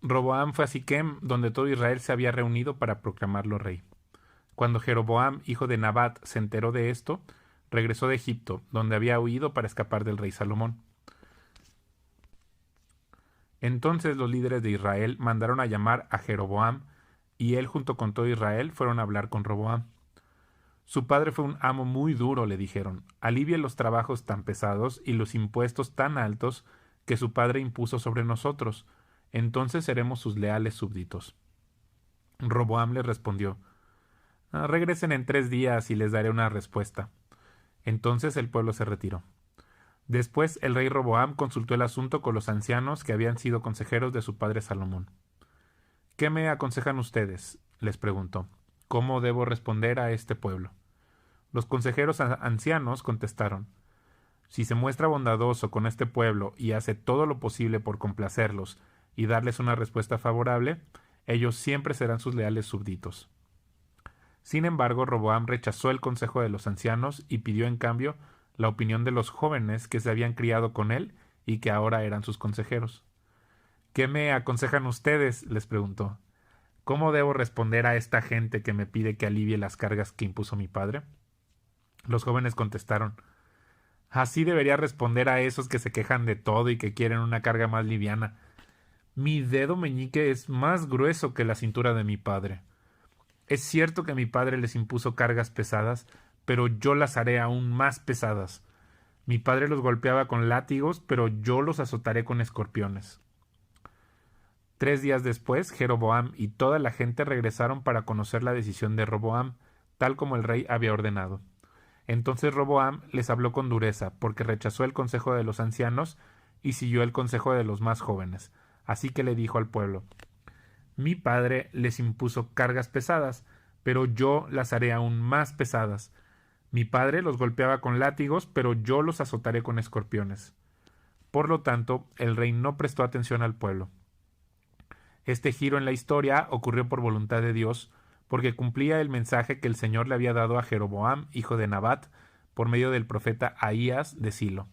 Roboam fue a Siquem, donde todo Israel se había reunido para proclamarlo rey. Cuando Jeroboam, hijo de Nabat, se enteró de esto, regresó de Egipto, donde había huido para escapar del rey Salomón. Entonces los líderes de Israel mandaron a llamar a Jeroboam, y él junto con todo Israel fueron a hablar con Roboam. Su padre fue un amo muy duro, le dijeron. Alivie los trabajos tan pesados y los impuestos tan altos que su padre impuso sobre nosotros. Entonces seremos sus leales súbditos. Roboam le respondió: regresen en 3 días y les daré una respuesta. Entonces el pueblo se retiró. Después el rey Roboam consultó el asunto con los ancianos que habían sido consejeros de su padre Salomón. ¿Qué me aconsejan ustedes?, les preguntó. ¿Cómo debo responder a este pueblo? Los consejeros ancianos contestaron: si se muestra bondadoso con este pueblo y hace todo lo posible por complacerlos y darles una respuesta favorable, ellos siempre serán sus leales súbditos. Sin embargo, Roboam rechazó el consejo de los ancianos y pidió en cambio la opinión de los jóvenes que se habían criado con él y que ahora eran sus consejeros. ¿Qué me aconsejan ustedes?, les preguntó. ¿Cómo debo responder a esta gente que me pide que alivie las cargas que impuso mi padre? Los jóvenes contestaron: así debería responder a esos que se quejan de todo y que quieren una carga más liviana. Mi dedo meñique es más grueso que la cintura de mi padre. Es cierto que mi padre les impuso cargas pesadas, pero yo las haré aún más pesadas. Mi padre los golpeaba con látigos, pero yo los azotaré con escorpiones. 3 días después, Jeroboam y toda la gente regresaron para conocer la decisión de Roboam, tal como el rey había ordenado. Entonces Roboam les habló con dureza, porque rechazó el consejo de los ancianos y siguió el consejo de los más jóvenes. Así que le dijo al pueblo: mi padre les impuso cargas pesadas, pero yo las haré aún más pesadas. Mi padre los golpeaba con látigos, pero yo los azotaré con escorpiones. Por lo tanto, el rey no prestó atención al pueblo. Este giro en la historia ocurrió por voluntad de Dios, porque cumplía el mensaje que el Señor le había dado a Jeroboam, hijo de Nabat, por medio del profeta Ahías de Silo.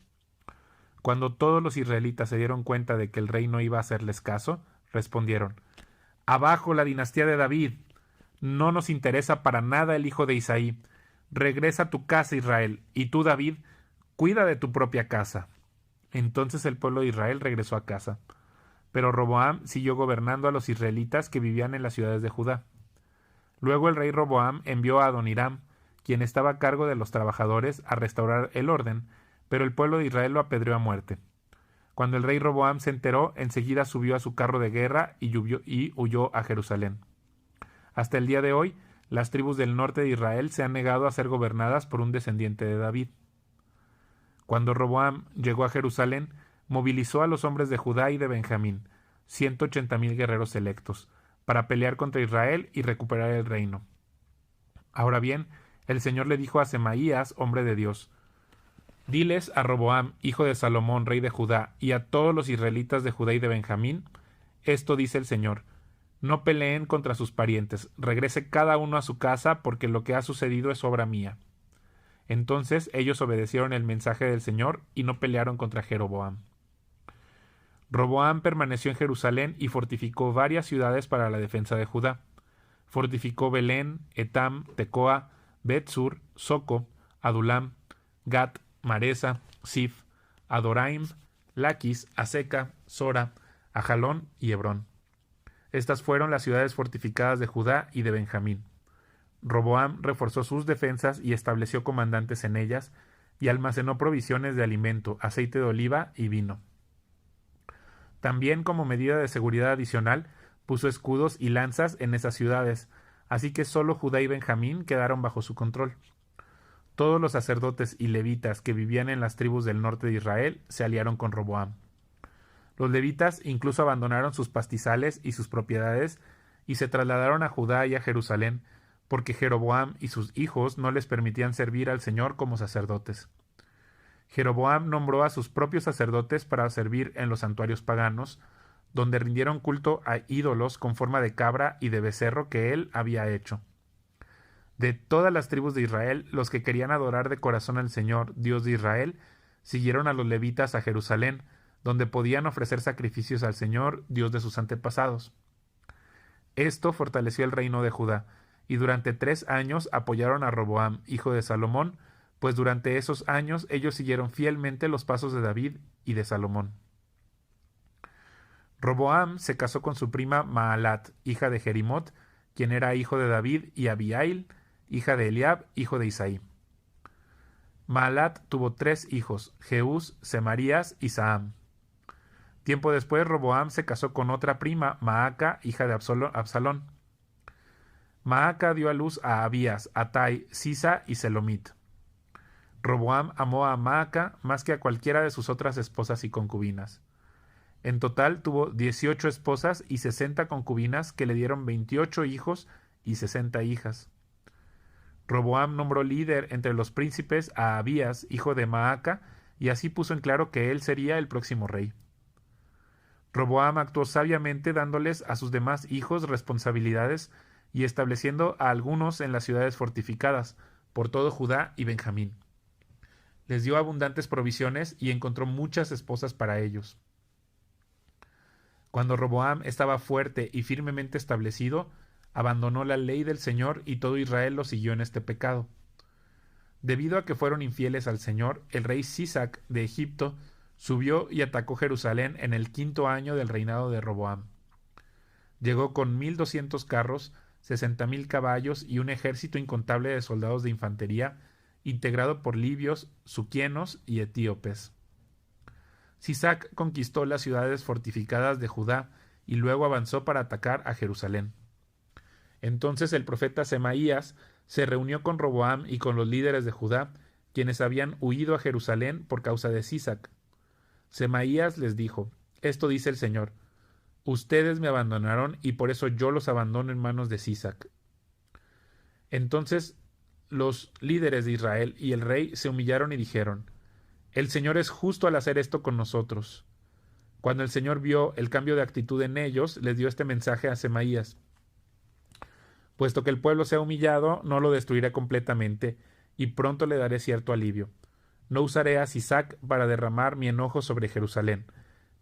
Cuando todos los israelitas se dieron cuenta de que el rey no iba a hacerles caso, respondieron: abajo la dinastía de David. No nos interesa para nada el hijo de Isaí. Regresa a tu casa, Israel, y tú, David, cuida de tu propia casa. Entonces el pueblo de Israel regresó a casa. Pero Roboam siguió gobernando a los israelitas que vivían en las ciudades de Judá. Luego el rey Roboam envió a Adoniram, quien estaba a cargo de los trabajadores, a restaurar el orden, pero el pueblo de Israel lo apedreó a muerte. Cuando el rey Roboam se enteró, enseguida subió a su carro de guerra y huyó a Jerusalén. Hasta el día de hoy, las tribus del norte de Israel se han negado a ser gobernadas por un descendiente de David. Cuando Roboam llegó a Jerusalén, movilizó a los hombres de Judá y de Benjamín, 180,000 guerreros selectos, para pelear contra Israel y recuperar el reino. Ahora bien, el Señor le dijo a Semaías, hombre de Dios: diles a Roboam, hijo de Salomón, rey de Judá, y a todos los israelitas de Judá y de Benjamín: esto dice el Señor: no peleen contra sus parientes, regrese cada uno a su casa, porque lo que ha sucedido es obra mía. Entonces ellos obedecieron el mensaje del Señor y no pelearon contra Jeroboam. Roboam permaneció en Jerusalén y fortificó varias ciudades para la defensa de Judá. Fortificó Belén, Etam, Tecoa, Bet-sur, Soco, Adulam, Gat, Maresa, Sif, Adoraim, Laquis, Aseca, Sora, Ajalón y Hebrón. Estas fueron las ciudades fortificadas de Judá y de Benjamín. Roboam reforzó sus defensas y estableció comandantes en ellas, y almacenó provisiones de alimento, aceite de oliva y vino. También, como medida de seguridad adicional, puso escudos y lanzas en esas ciudades, así que solo Judá y Benjamín quedaron bajo su control. Todos los sacerdotes y levitas que vivían en las tribus del norte de Israel se aliaron con Roboam. Los levitas incluso abandonaron sus pastizales y sus propiedades y se trasladaron a Judá y a Jerusalén, porque Jeroboam y sus hijos no les permitían servir al Señor como sacerdotes. Jeroboam nombró a sus propios sacerdotes para servir en los santuarios paganos, donde rindieron culto a ídolos con forma de cabra y de becerro que él había hecho. De todas las tribus de Israel, los que querían adorar de corazón al Señor, Dios de Israel, siguieron a los levitas a Jerusalén, donde podían ofrecer sacrificios al Señor, Dios de sus antepasados. Esto fortaleció el reino de Judá, y durante 3 años apoyaron a Roboam, hijo de Salomón, pues durante esos años ellos siguieron fielmente los pasos de David y de Salomón. Roboam se casó con su prima Maalat, hija de Jerimot, quien era hijo de David, y Abihail, hija de Eliab, hijo de Isaí. Maalat tuvo 3 hijos, Jeús, Semarías y Saam. Tiempo después Roboam se casó con otra prima, Maaca, hija de Absalón. Maaca dio a luz a Abías, Atai, Sisa y Selomit. Roboam amó a Maaca más que a cualquiera de sus otras esposas y concubinas. En total tuvo 18 esposas y 60 concubinas que le dieron 28 hijos y 60 hijas. Roboam nombró líder entre los príncipes a Abías, hijo de Maaca, y así puso en claro que él sería el próximo rey. Roboam actuó sabiamente dándoles a sus demás hijos responsabilidades y estableciendo a algunos en las ciudades fortificadas, por todo Judá y Benjamín. Les dio abundantes provisiones y encontró muchas esposas para ellos. Cuando Roboam estaba fuerte y firmemente establecido, abandonó la ley del Señor y todo Israel lo siguió en este pecado. Debido a que fueron infieles al Señor, el rey Sisac de Egipto subió y atacó Jerusalén en el 5º año del reinado de Roboam. Llegó con 1,200 carros, 60,000 caballos y un ejército incontable de soldados de infantería, integrado por libios, suquienos y etíopes. Sisac conquistó las ciudades fortificadas de Judá y luego avanzó para atacar a Jerusalén. Entonces el profeta Semaías se reunió con Roboam y con los líderes de Judá, quienes habían huido a Jerusalén por causa de Sisac. Semaías les dijo: Esto dice el Señor: Ustedes me abandonaron y por eso yo los abandono en manos de Sisac. Entonces los líderes de Israel y el rey se humillaron y dijeron: El Señor es justo al hacer esto con nosotros. Cuando el Señor vio el cambio de actitud en ellos, les dio este mensaje a Semaías: Puesto que el pueblo se ha humillado, no lo destruiré completamente, y pronto le daré cierto alivio. No usaré a Sisac para derramar mi enojo sobre Jerusalén,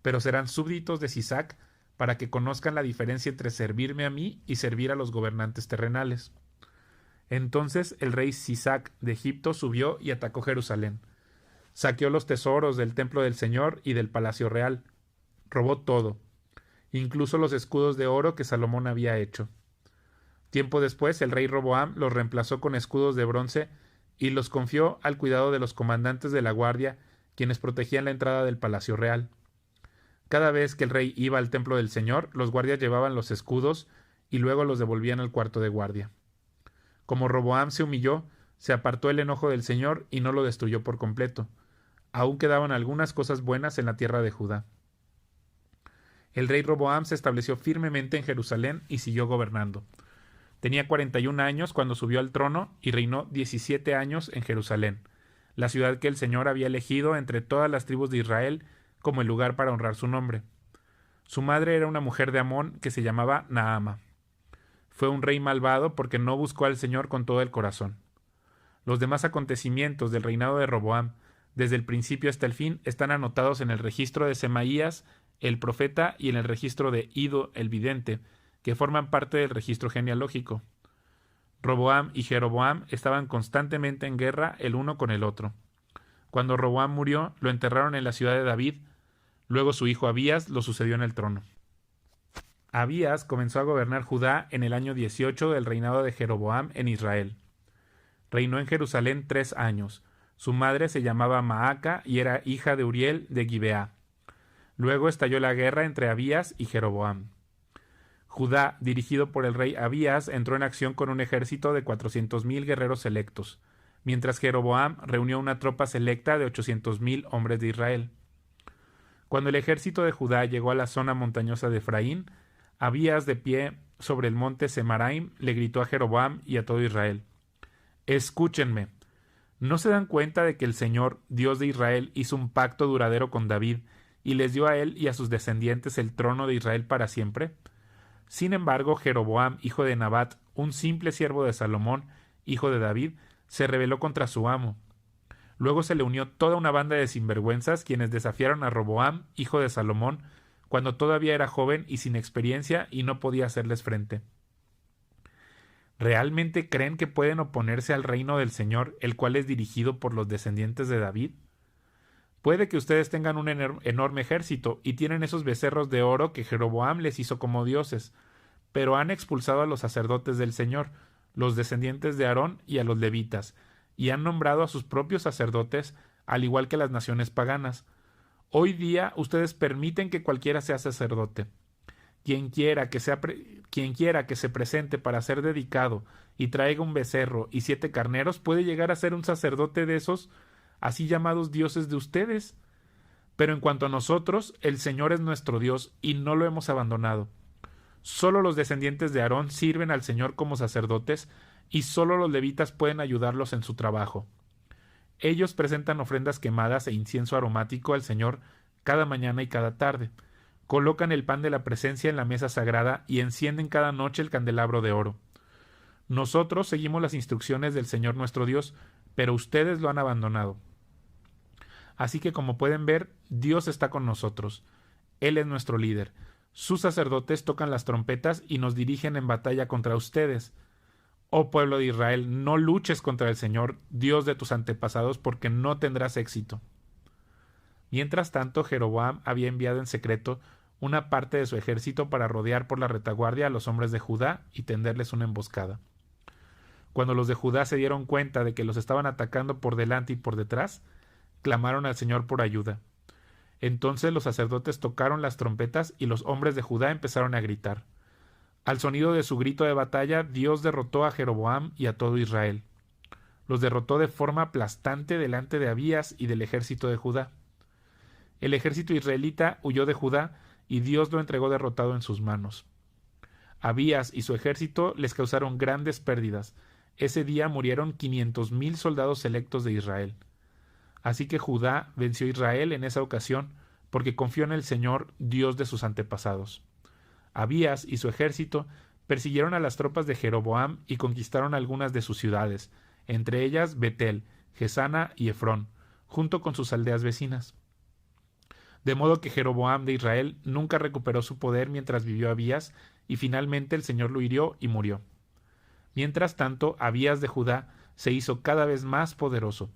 pero serán súbditos de Sisac para que conozcan la diferencia entre servirme a mí y servir a los gobernantes terrenales. Entonces el rey Sisac de Egipto subió y atacó Jerusalén. Saqueó los tesoros del templo del Señor y del palacio real. Robó todo, incluso los escudos de oro que Salomón había hecho. Tiempo después el rey Roboam los reemplazó con escudos de bronce y los confió al cuidado de los comandantes de la guardia, quienes protegían la entrada del palacio real. Cada vez que el rey iba al templo del Señor, los guardias llevaban los escudos y luego los devolvían al cuarto de guardia. Como Roboam se humilló, se apartó el enojo del Señor y no lo destruyó por completo. Aún quedaban algunas cosas buenas en la tierra de Judá. El rey Roboam se estableció firmemente en Jerusalén y siguió gobernando. Tenía 41 años cuando subió al trono y reinó 17 años en Jerusalén, la ciudad que el Señor había elegido entre todas las tribus de Israel como el lugar para honrar su nombre. Su madre era una mujer de Amón que se llamaba Naama. Fue un rey malvado porque no buscó al Señor con todo el corazón. Los demás acontecimientos del reinado de Roboam, desde el principio hasta el fin, están anotados en el registro de Semaías, el profeta, y en el registro de Ido, el vidente, que forman parte del registro genealógico. Roboam y Jeroboam estaban constantemente en guerra el uno con el otro. Cuando Roboam murió, lo enterraron en la ciudad de David. Luego su hijo Abías lo sucedió en el trono. Abías comenzó a gobernar Judá en el año 18 del reinado de Jeroboam en Israel. Reinó en Jerusalén 3 años. Su madre se llamaba Maaca y era hija de Uriel de Gibeá. Luego estalló la guerra entre Abías y Jeroboam. Judá, dirigido por el rey Abías, entró en acción con un ejército de 400,000 guerreros selectos, mientras Jeroboam reunió una tropa selecta de 800,000 hombres de Israel. Cuando el ejército de Judá llegó a la zona montañosa de Efraín, Abías, de pie sobre el monte Semaraim, le gritó a Jeroboam y a todo Israel: «Escúchenme. ¿No se dan cuenta de que el Señor, Dios de Israel, hizo un pacto duradero con David y les dio a él y a sus descendientes el trono de Israel para siempre? Sin embargo, Jeroboam, hijo de Nabat, un simple siervo de Salomón, hijo de David, se rebeló contra su amo. Luego se le unió toda una banda de sinvergüenzas quienes desafiaron a Roboam, hijo de Salomón, cuando todavía era joven y sin experiencia y no podía hacerles frente. ¿Realmente creen que pueden oponerse al reino del Señor, el cual es dirigido por los descendientes de David? Puede que ustedes tengan un enorme ejército y tienen esos becerros de oro que Jeroboam les hizo como dioses, pero han expulsado a los sacerdotes del Señor, los descendientes de Aarón y a los levitas, y han nombrado a sus propios sacerdotes, al igual que las naciones paganas. Hoy día ustedes permiten que cualquiera sea sacerdote. Quien quiera que se presente para ser dedicado y traiga un becerro y 7 carneros puede llegar a ser un sacerdote de esos así llamados dioses de ustedes. Pero en cuanto a nosotros, el Señor es nuestro Dios y no lo hemos abandonado. Solo los descendientes de Aarón sirven al Señor como sacerdotes y solo los levitas pueden ayudarlos en su trabajo. Ellos presentan ofrendas quemadas e incienso aromático al Señor cada mañana y cada tarde. Colocan el pan de la presencia en la mesa sagrada y encienden cada noche el candelabro de oro. Nosotros seguimos las instrucciones del Señor nuestro Dios, pero ustedes lo han abandonado. Así que como pueden ver, Dios está con nosotros. Él es nuestro líder. Sus sacerdotes tocan las trompetas y nos dirigen en batalla contra ustedes. Oh pueblo de Israel, no luches contra el Señor, Dios de tus antepasados, porque no tendrás éxito. Mientras tanto, Jeroboam había enviado en secreto una parte de su ejército para rodear por la retaguardia a los hombres de Judá y tenderles una emboscada. Cuando los de Judá se dieron cuenta de que los estaban atacando por delante y por detrás, clamaron al Señor por ayuda. Entonces los sacerdotes tocaron las trompetas y los hombres de Judá empezaron a gritar. Al sonido de su grito de batalla, Dios derrotó a Jeroboam y a todo Israel. Los derrotó de forma aplastante delante de Abías y del ejército de Judá. El ejército israelita huyó de Judá y Dios lo entregó derrotado en sus manos. Abías y su ejército les causaron grandes pérdidas. Ese día murieron 500,000 soldados selectos de Israel. Así que Judá venció a Israel en esa ocasión porque confió en el Señor, Dios de sus antepasados. Abías y su ejército persiguieron a las tropas de Jeroboam y conquistaron algunas de sus ciudades, entre ellas Betel, Gesana y Efrón, junto con sus aldeas vecinas. De modo que Jeroboam de Israel nunca recuperó su poder mientras vivió Abías, y finalmente el Señor lo hirió y murió. Mientras tanto, Abías de Judá se hizo cada vez más poderoso.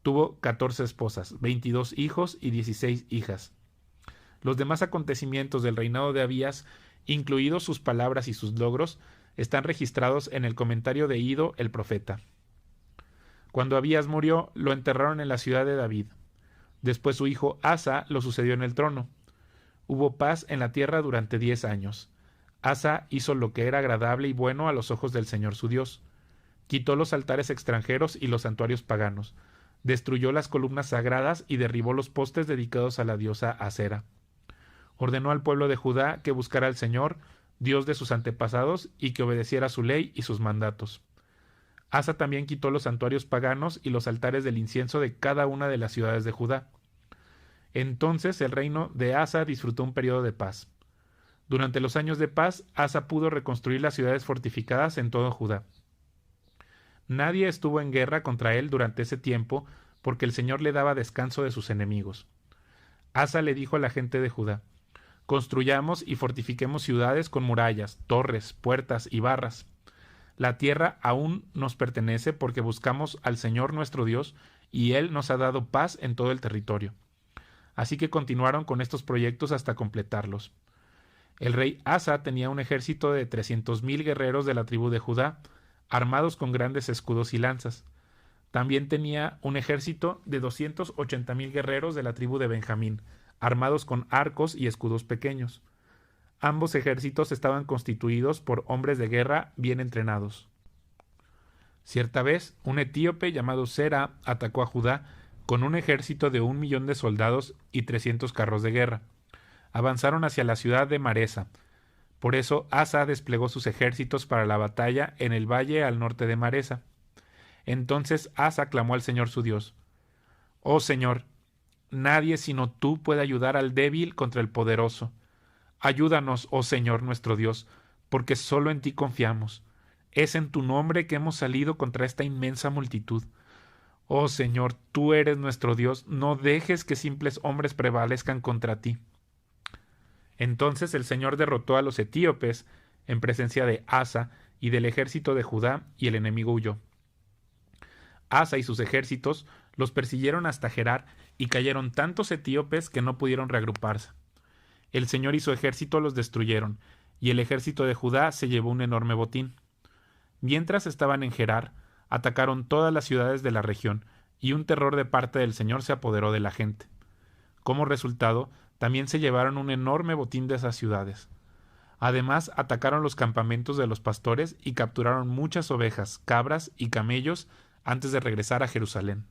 Tuvo 14 esposas, 22 hijos y 16 hijas. Los demás acontecimientos del reinado de Abías, incluidos sus palabras y sus logros, están registrados en el comentario de Ido el profeta. Cuando Abías murió, lo enterraron en la ciudad de David. Después su hijo Asa lo sucedió en el trono. Hubo paz en la tierra durante 10 años. Asa hizo lo que era agradable y bueno a los ojos del Señor su Dios. Quitó los altares extranjeros y los santuarios paganos. Destruyó las columnas sagradas y derribó los postes dedicados a la diosa Asera. Ordenó al pueblo de Judá que buscara al Señor, Dios de sus antepasados, y que obedeciera su ley y sus mandatos. Asa también quitó los santuarios paganos y los altares del incienso de cada una de las ciudades de Judá. Entonces el reino de Asa disfrutó un periodo de paz. Durante los años de paz, Asa pudo reconstruir las ciudades fortificadas en todo Judá. Nadie estuvo en guerra contra él durante ese tiempo, porque el Señor le daba descanso de sus enemigos. Asa le dijo a la gente de Judá: construyamos y fortifiquemos ciudades con murallas, torres, puertas y barras. La tierra aún nos pertenece porque buscamos al Señor nuestro Dios, y Él nos ha dado paz en todo el territorio. Así que continuaron con estos proyectos hasta completarlos. El rey Asa tenía un ejército de 300,000 guerreros de la tribu de Judá, armados con grandes escudos y lanzas. También tenía un ejército de 280,000 guerreros de la tribu de Benjamín, armados con arcos y escudos pequeños. Ambos ejércitos estaban constituidos por hombres de guerra bien entrenados. Cierta vez, un etíope llamado Sera atacó a Judá con un ejército de 1,000,000 de soldados y 300 carros de guerra. Avanzaron hacia la ciudad de Maresa. Por eso Asa desplegó sus ejércitos para la batalla en el valle al norte de Maresa. Entonces Asa clamó al Señor su Dios: «Oh Señor, nadie sino tú puede ayudar al débil contra el poderoso. Ayúdanos, oh Señor nuestro Dios, porque solo en ti confiamos. Es en tu nombre que hemos salido contra esta inmensa multitud. Oh Señor, tú eres nuestro Dios, no dejes que simples hombres prevalezcan contra ti. Entonces el Señor derrotó a los etíopes en presencia de Asa y del ejército de Judá, y el enemigo huyó. Asa y sus ejércitos los persiguieron hasta Gerar, y cayeron tantos etíopes que no pudieron reagruparse. El Señor y su ejército los destruyeron, y el ejército de Judá se llevó un enorme botín. Mientras estaban en Gerar, atacaron todas las ciudades de la región, y un terror de parte del Señor se apoderó de la gente. Como resultado, también se llevaron un enorme botín de esas ciudades. Además, atacaron los campamentos de los pastores y capturaron muchas ovejas, cabras y camellos antes de regresar a Jerusalén.